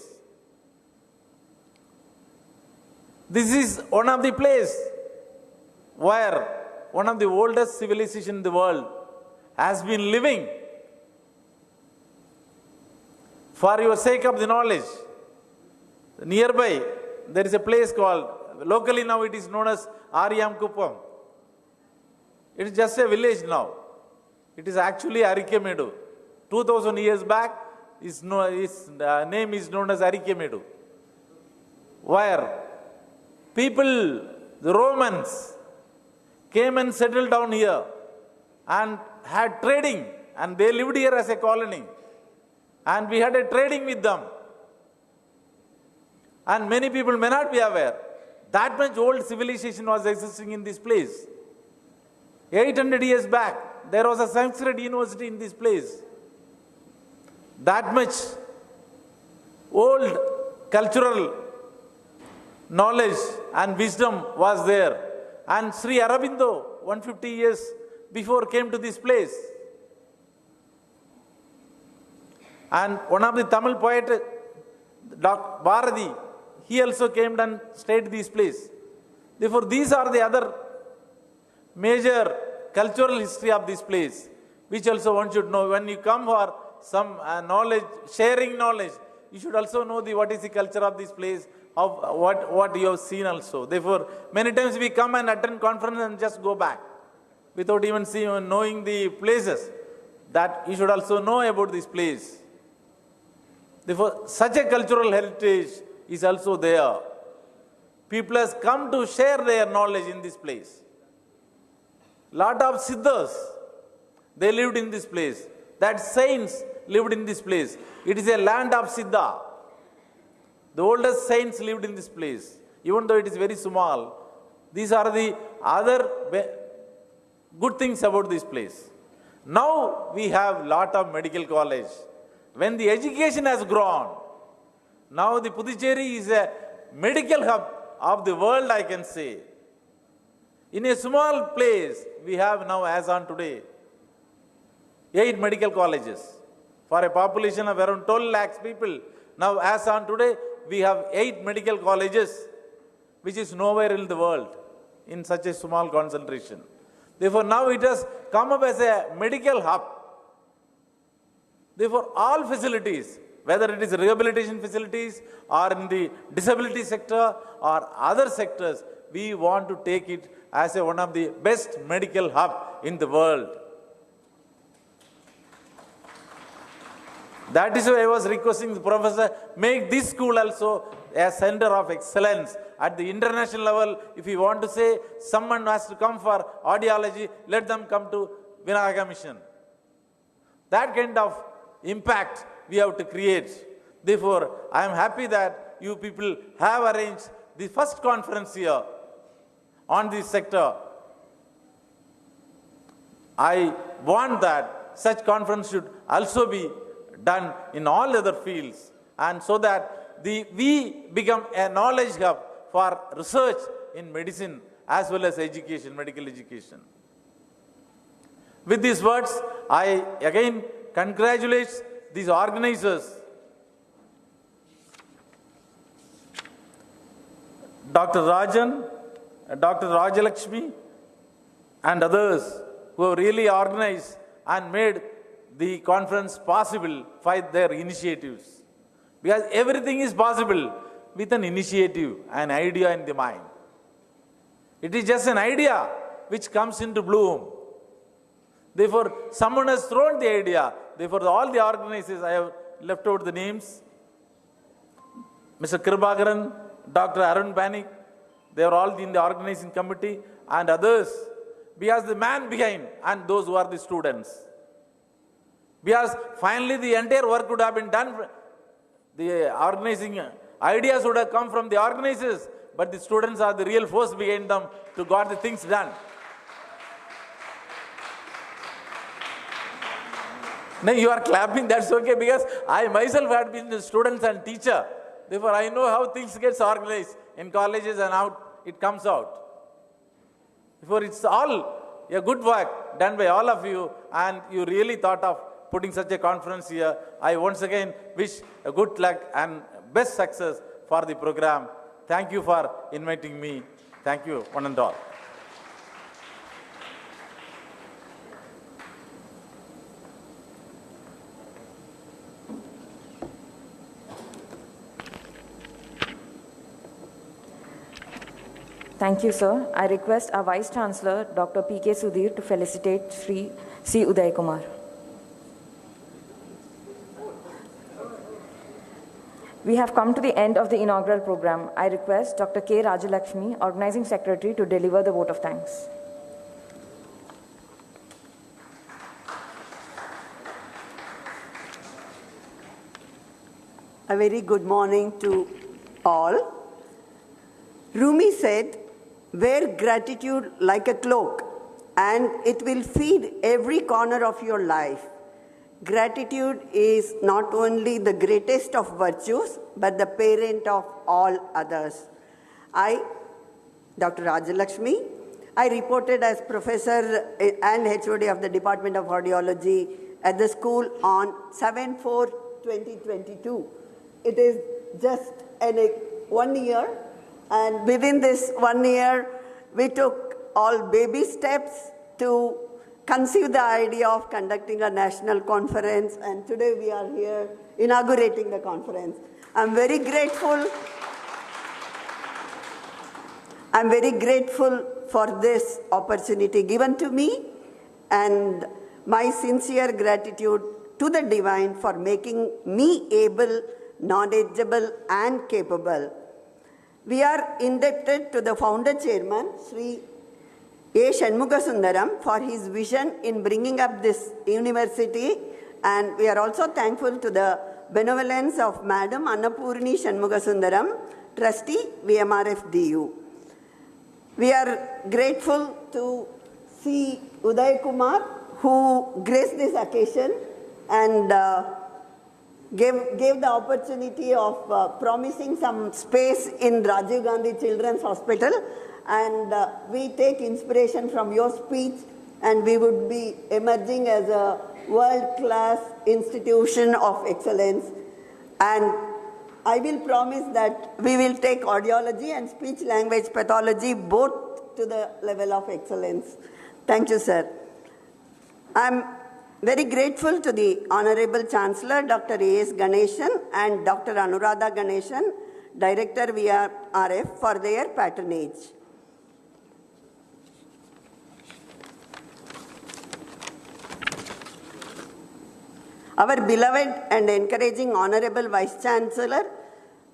This is one of the places where one of the oldest civilizations in the world has been living. For your sake of the knowledge, nearby there is a place called, locally now it is known as Ariyamkuppam. It is just a village now. It is actually Arikemedu. 2000 years back, his name is known as Arikemedu, where people, the Romans, came and settled down here and had trading, and they lived here as a colony. And we had a trading with them. And many people may not be aware that much old civilization was existing in this place. 800 years back, there was a Sanskrit university in this place. That much old cultural knowledge and wisdom was there. And Sri Aurobindo, 150 years before, came to this place. And one of the Tamil poet, Dr. Bharati, he also came and stayed this place. Therefore, these are the other major cultural history of this place, which also one should know. When you come for some knowledge, sharing knowledge, you should also know what is the culture of this place, of what you have seen also. Therefore, many times we come and attend conference and just go back without even knowing the places. That you should also know about this place. Therefore, such a cultural heritage is also there. People has come to share their knowledge in this place. Lot of Siddhas, they lived in this place. That saints lived in this place. It is a land of Siddha. The oldest saints lived in this place. Even though it is very small, these are the other good things about this place. Now we have lot of medical college. When the education has grown, now the Puducherry is a medical hub of the world, I can say. In a small place, we have now, as on today, 8 medical colleges. For a population of around 12 lakhs people, now as on today, we have 8 medical colleges, which is nowhere in the world in such a small concentration. Therefore, now it has come up as a medical hub. Therefore, all facilities, whether it is rehabilitation facilities or in the disability sector or other sectors, we want to take it as one of the best medical hub in the world. That is why I was requesting the professor, make this school also a center of excellence. At the international level, if you want to say someone has to come for audiology, let them come to Vinayaka Mission. That kind of impact we have to create. Therefore, I am happy that you people have arranged the first conference here on this sector. I want that such conference should also be done in all other fields, and so that we become a knowledge hub for research in medicine as well as education, medical education. With these words, I again congratulate these organizers, Dr. Rajan, Dr. Rajalakshmi, and others who have really organized and made the conference possible by their initiatives. Because everything is possible with an initiative, an idea in the mind. It is just an idea which comes into bloom. Therefore, someone has thrown the idea. Therefore, all the organizers, I have left out the names. Mr. Kribakaran, Dr. Arun Panik, they are all in the organizing committee, and others, because the man behind, and those who are the students. Because finally the entire work would have been done, the organizing ideas would have come from the organizers, but the students are the real force behind them to get the things done. Now you are clapping, that's okay, because I myself had been a student and teacher. Therefore, I know how things get organized in colleges and how it comes out. Therefore, it's all a good work done by all of you, and you really thought of putting such a conference here. I once again wish a good luck and best success for the program. Thank you for inviting me. Thank you, one and all. Thank you, sir. I request our Vice Chancellor, Dr. P.K. Sudhir, to felicitate Sri C. Uday Kumar. We have come to the end of the inaugural program. I request Dr. K. Rajalakshmi, Organizing Secretary, to deliver the vote of thanks. A very good morning to all. Rumi said, wear gratitude like a cloak, and it will feed every corner of your life. Gratitude is not only the greatest of virtues, but the parent of all others. I, Dr. Rajalakshmi, I reported as professor and HOD of the Department of Audiology at the school on 7/4/2022. It is just 1 year, and within this 1 year, we took all baby steps to conceive the idea of conducting a national conference, and today we are here inaugurating the conference. I'm very grateful for this opportunity given to me, and my sincere gratitude to the Divine for making me able, knowledgeable, and capable. We are indebted to the founder chairman, Sri A. Shanmugasundaram, for his vision in bringing up this university, and we are also thankful to the benevolence of Madam Annapurni Shanmugasundaram, Trustee, VMRF DU. We are grateful to C. Uday Kumar, who graced this occasion and gave the opportunity of promising some space in Rajiv Gandhi Children's Hospital. And we take inspiration from your speech, and we would be emerging as a world-class institution of excellence. And I will promise that we will take audiology and speech-language pathology both to the level of excellence. Thank you, sir. I'm very grateful to the Honorable Chancellor, Dr. A.S. Ganeshan, and Dr. Anuradha Ganeshan, Director VRF, for their patronage. Our beloved and encouraging Honorable Vice Chancellor,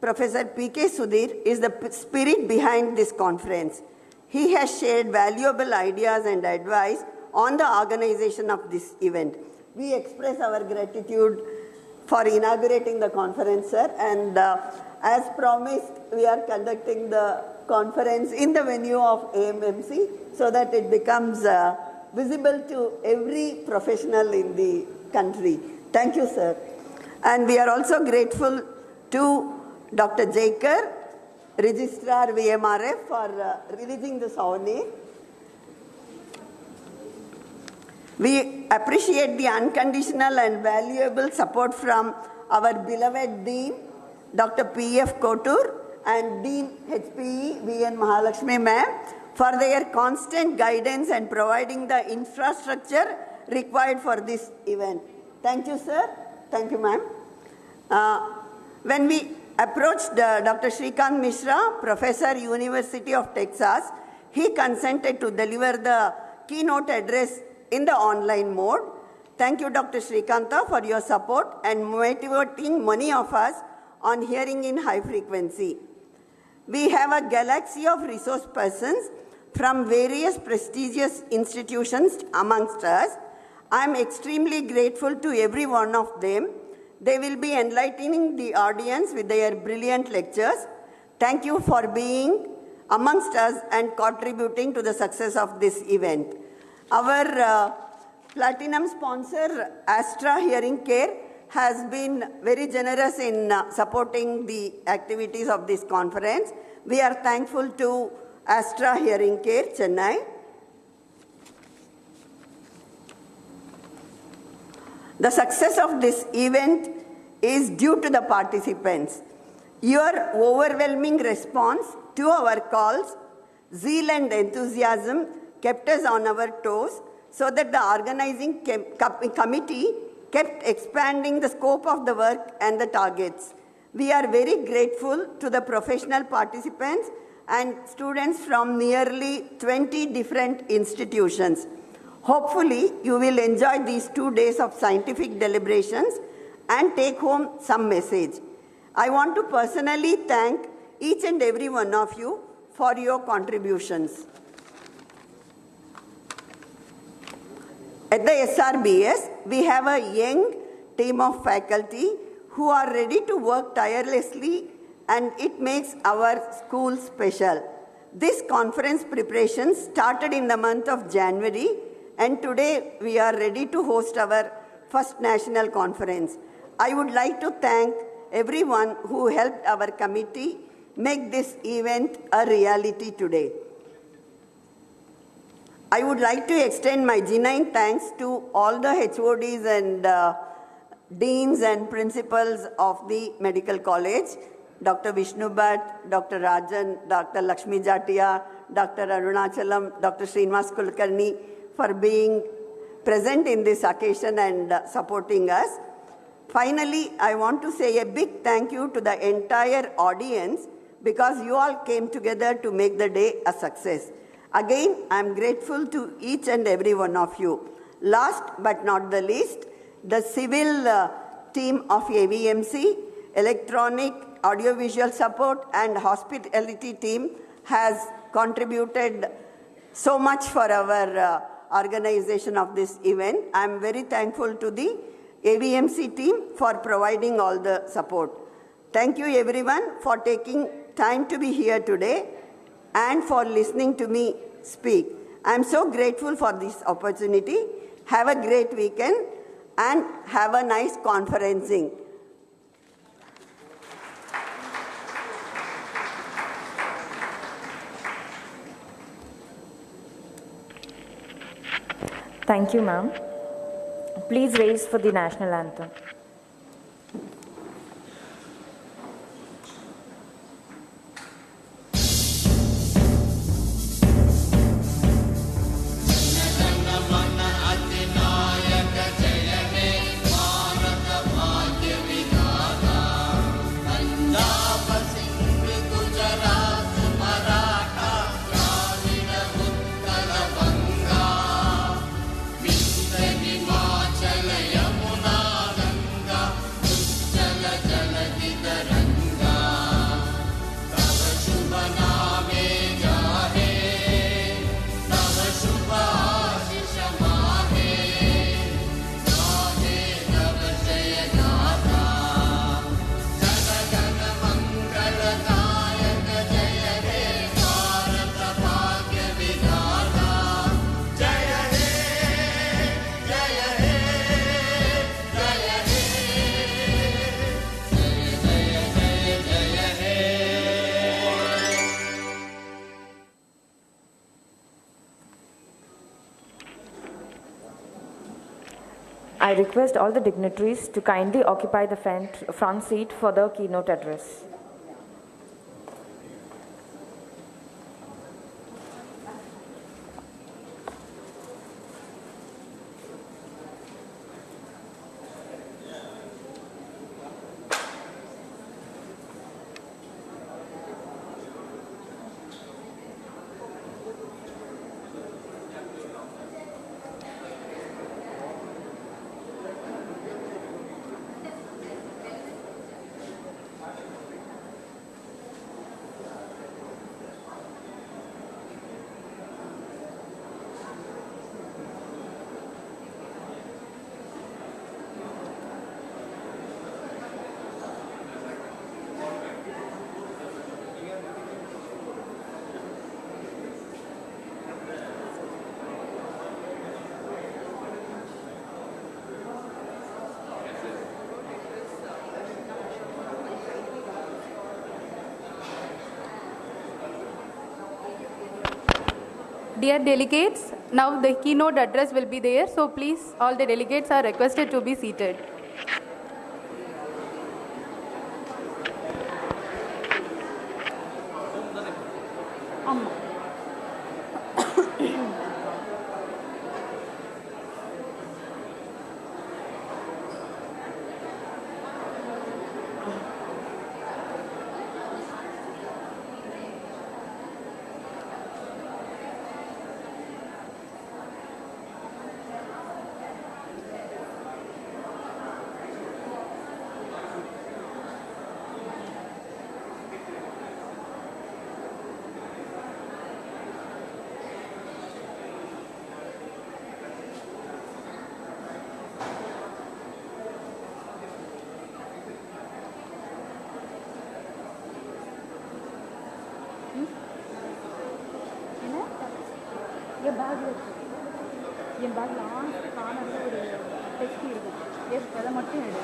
Professor P.K. Sudhir, is the spirit behind this conference. He has shared valuable ideas and advice on the organization of this event. We express our gratitude for inaugurating the conference, sir, and as promised, we are conducting the conference in the venue of AMMC so that it becomes visible to every professional in the country. Thank you, sir. And we are also grateful to Dr. Jaikar, Registrar VMRF, for releasing the souvenir. We appreciate the unconditional and valuable support from our beloved Dean, Dr. P.F. Kotur, and Dean HPE, V.N. Mahalakshmi ma'am, for their constant guidance and providing the infrastructure required for this event. Thank you, sir. Thank you, ma'am. When we approached Dr. Shrikant Mishra, Professor, University of Texas, he consented to deliver the keynote address in the online mode. Thank you, Dr. Shrikanta, for your support and motivating many of us on hearing in high frequency. We have a galaxy of resource persons from various prestigious institutions amongst us. I am extremely grateful to every one of them. They will be enlightening the audience with their brilliant lectures. Thank you for being amongst us and contributing to the success of this event. Our platinum sponsor, Astra Hearing Care, has been very generous in supporting the activities of this conference. We are thankful to Astra Hearing Care, Chennai. The success of this event is due to the participants. Your overwhelming response to our calls, zeal and enthusiasm kept us on our toes so that the organizing committee kept expanding the scope of the work and the targets. We are very grateful to the professional participants and students from nearly 20 different institutions. Hopefully, you will enjoy these 2 days of scientific deliberations and take home some message. I want to personally thank each and every one of you for your contributions. At the SRBS, we have a young team of faculty who are ready to work tirelessly, and it makes our school special. This conference preparation started in the month of January, and today we are ready to host our first national conference. I would like to thank everyone who helped our committee make this event a reality today. I would like to extend my genuine thanks to all the HODs and deans and principals of the medical college, Dr. Vishnu Bhatt, Dr. Rajan, Dr. Lakshmi Jatia, Dr. Arunachalam, Dr. Srinivas Kulkarni, for being present in this occasion and supporting us. Finally, I want to say a big thank you to the entire audience because you all came together to make the day a success. Again, I am grateful to each and every one of you. Last but not the least, the civil team of AVMC, electronic, audiovisual support and hospitality team has contributed so much for our organization of this event. I am very thankful to the AVMC team for providing all the support. Thank you everyone for taking time to be here today and for listening to me speak. I'm so grateful for this opportunity. Have a great weekend and have a nice conferencing. Thank you, ma'am. Please raise for the national anthem. I request all the dignitaries to kindly occupy the front seat for the keynote address. Dear delegates, now the keynote address will be there, so please, all the delegates are requested to be seated. என் back last கார்னரில் ஒரு text இருக்கும் அதை மட்டும் எடு